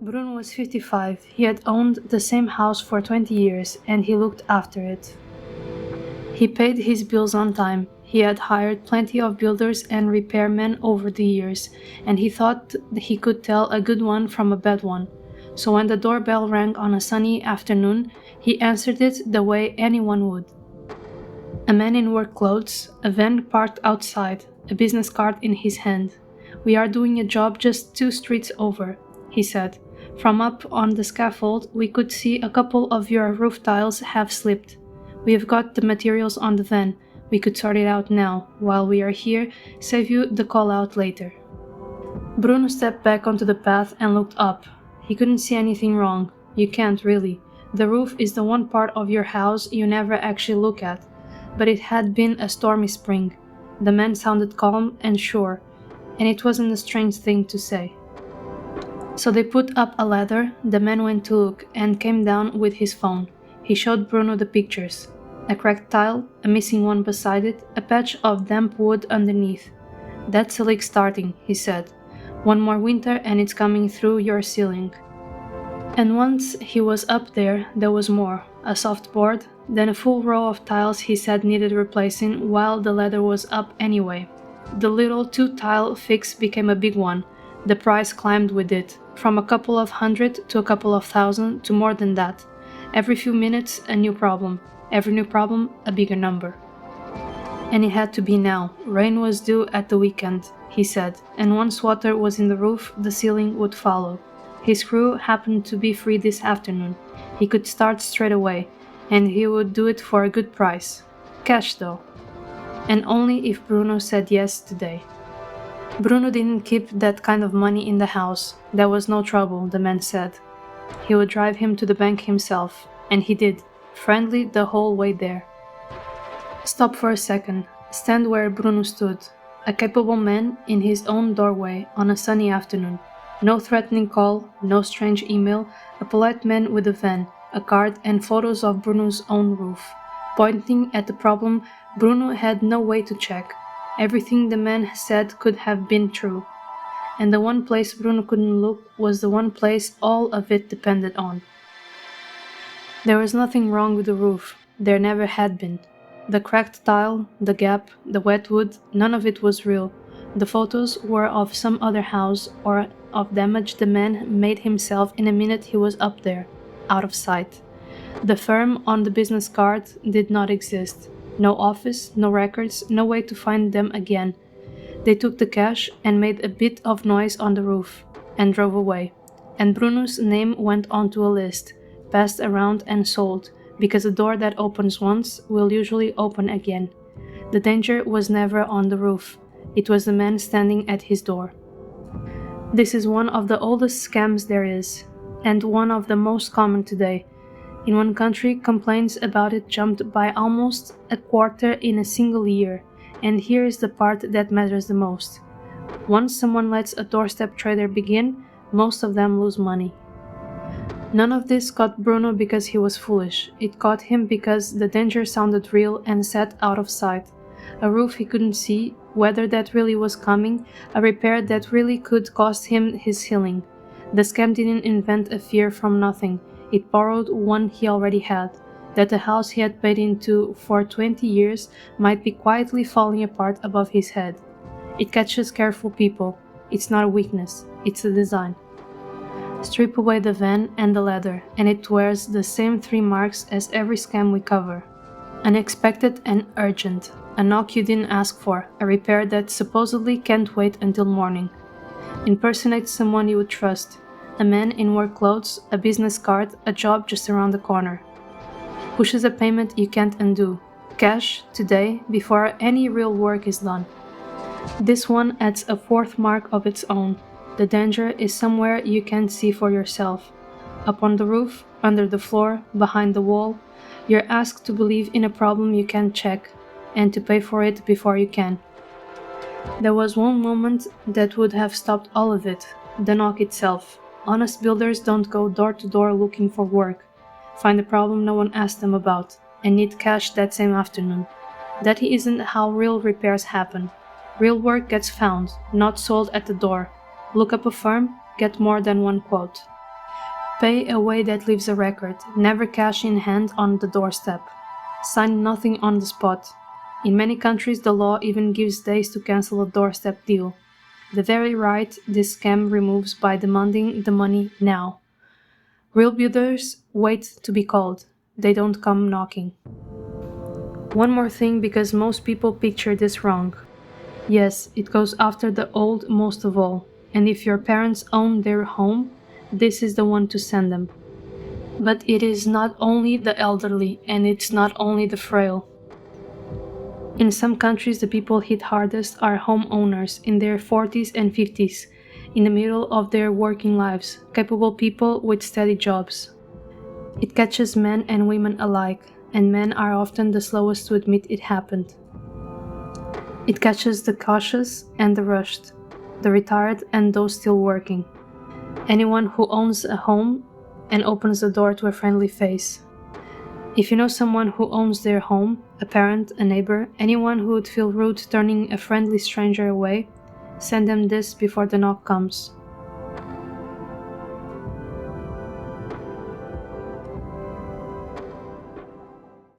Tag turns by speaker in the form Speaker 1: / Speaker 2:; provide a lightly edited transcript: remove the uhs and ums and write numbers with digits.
Speaker 1: Bruno was 55. He had owned the same house for 20 years and he looked after it. He paid his bills on time. He had hired plenty of builders and repairmen over the years, and he thought he could tell a good one from a bad one. So when the doorbell rang on a sunny afternoon, he answered it the way anyone would. A man in work clothes, a van parked outside, a business card in his hand. "We are doing a job just 2 streets over," he said. "From up on the scaffold, we could see a couple of your roof tiles have slipped. We have got the materials on the van. We could sort it out now, while we are here, save you the call out later." Bruno stepped back onto the path and looked up. He couldn't see anything wrong. You can't really. The roof is the one part of your house you never actually look at. But it had been a stormy spring. The man sounded calm and sure, and it wasn't a strange thing to say. So they put up a ladder, the man went to look, and came down with his phone. He showed Bruno the pictures. A cracked tile, a missing one beside it, a patch of damp wood underneath. "That's a leak starting," he said. "One more winter and it's coming through your ceiling." And once he was up there was more. A soft board, then a full row of tiles he said needed replacing while the ladder was up anyway. The little 2-tile fix became a big one. The price climbed with it, from a couple of hundred to a couple of thousand to more than that. Every few minutes a new problem. Every new problem a bigger number. And it had to be now. Rain was due at the weekend, he said, and once water was in the roof, the ceiling would follow. His crew happened to be free this afternoon. He could start straight away, and he would do it for a good price. Cash though. And only if Bruno said yes today. Bruno didn't keep that kind of money in the house. There was no trouble, the man said. He would drive him to the bank himself, and he did, friendly the whole way there. Stop for a second. Stand where Bruno stood. A capable man in his own doorway on a sunny afternoon. No threatening call, no strange email, a polite man with a van, a card and photos of Bruno's own roof. Pointing at the problem Bruno had no way to check. Everything the man said could have been true. And the one place Bruno couldn't look was the one place all of it depended on. There was nothing wrong with the roof. There never had been. The cracked tile, the gap, the wet wood, none of it was real. The photos were of some other house or of damage the man made himself in a minute he was up there, out of sight. The firm on the business card did not exist. No office, no records, no way to find them again. They took the cash and made a bit of noise on the roof, and drove away. And Bruno's name went onto a list, passed around and sold, because a door that opens once will usually open again. The danger was never on the roof. It was the man standing at his door. This is one of the oldest scams there is, and one of the most common today. In one country, complaints about it jumped by almost a quarter in a single year, and here is the part that matters the most. Once someone lets a doorstep trader begin, most of them lose money. None of this caught Bruno because he was foolish. It caught him because the danger sounded real and sat out of sight. A roof he couldn't see, weather that really was coming, a repair that really could cost him his healing. The scam didn't invent a fear from nothing. It borrowed one he already had, that the house he had paid into for 20 years might be quietly falling apart above his head. It catches careful people. It's not a weakness, it's a design. Strip away the van and the ladder, and it wears the same 3 marks as every scam we cover. Unexpected and urgent. A knock you didn't ask for, a repair that supposedly can't wait until morning. Impersonate someone you would trust. A man in work clothes, a business card, a job just around the corner. Pushes a payment you can't undo. Cash, today, before any real work is done. This one adds a 4th mark of its own. The danger is somewhere you can't see for yourself. Up on the roof, under the floor, behind the wall, you're asked to believe in a problem you can't check, and to pay for it before you can. There was one moment that would have stopped all of it, the knock itself. Honest builders don't go door to door looking for work, find a problem no one asked them about, and need cash that same afternoon. That isn't how real repairs happen. Real work gets found, not sold at the door. Look up a firm, get more than one quote. Pay a way that leaves a record. Never cash in hand on the doorstep. Sign nothing on the spot. In many countries, the law even gives days to cancel a doorstep deal. The very right this scam removes by demanding the money now. Real builders wait to be called. They don't come knocking. One more thing, because most people picture this wrong. Yes, it goes after the old most of all, and if your parents own their home, this is the one to send them. But it is not only the elderly, and it's not only the frail. In some countries, the people hit hardest are homeowners in their 40s and 50s, in the middle of their working lives, capable people with steady jobs. It catches men and women alike, and men are often the slowest to admit it happened. It catches the cautious and the rushed, the retired and those still working. Anyone who owns a home and opens the door to a friendly face. If you know someone who owns their home, a parent, a neighbor, anyone who would feel rude turning a friendly stranger away, send them this before the knock comes.